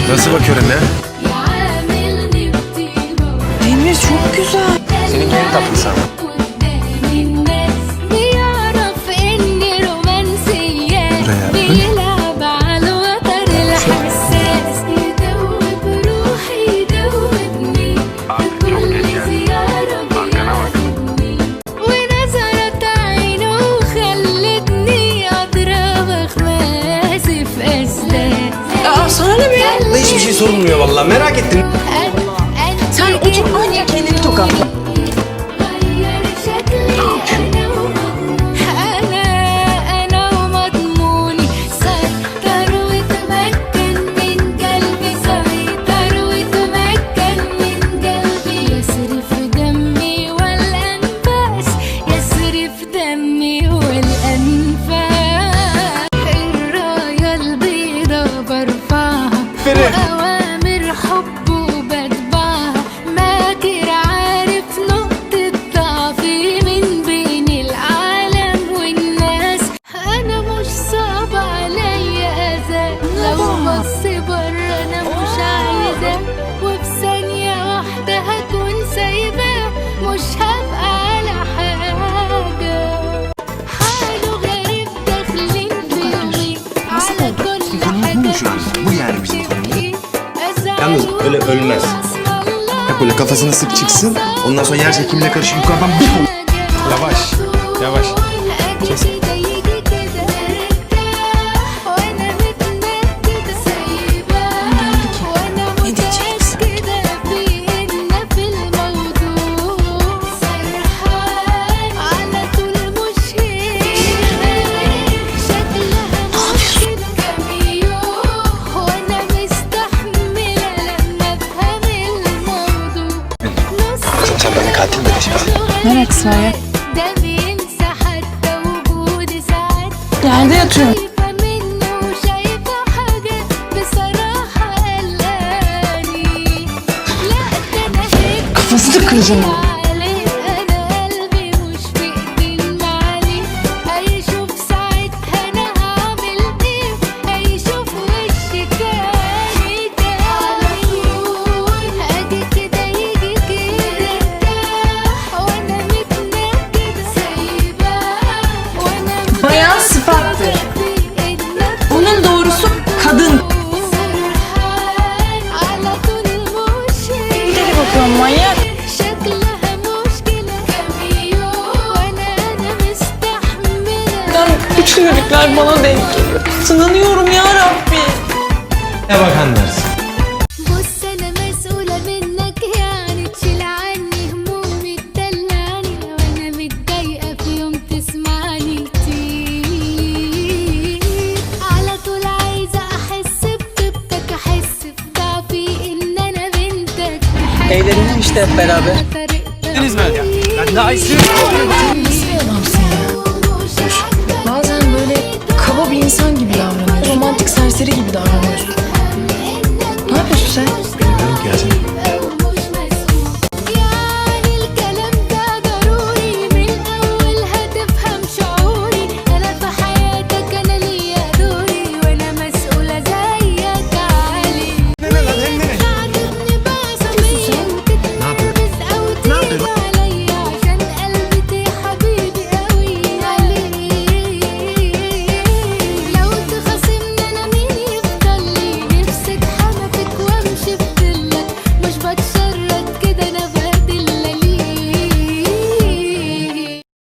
Nasıl bakıyorum ya? Demir çok güzel. Seninki en tatlısı ama. Sana ne be? Hiçbir şey sorulmuyor vallahi, merak ettim. Sen otur anca kendini tokatla. وأوامر حب وبتبعها ماكر عارف نقطة ضعفي من بين العالم والناس أنا مش صعب عليا أذى لو بص بره أنا مش عايزة وفي ثانية واحدة هكون سايباه مش هبقى على حاجة حاله غريب داخلين في يومي على كل حاجة Bu yani bizim konumuz. Yalnız öyle ölmez. Hep böyle kafasını sık çıksın. Ondan sonra yer çekimine karışıp yukarıdan bir kol. Yavaş. Yavaş. Kes. Ne diyeceğiz? Sen beni katil mi edeceksin? Ne alakası var ya? Nerede yatıyorsun? Kafasını kıracağım ha. Bayan sıfattır. Bunun doğrusu kadın. Nereye bakıyorsun manyak? Bu çocuklar bana denk geliyor. Sınanıyorum ya Rabbi. Ne bakan dersin? بص انا مسؤولة منك يعني تشيل عني همومي تدلعني وانا متضايقة في يوم تسمعني كتير على طول عايزة احس بطيبتك احس بضعفي ان انا بنتك Eğlenelim işte hep beraber. طريقتك Deniz mi? Ben daha istiyorum.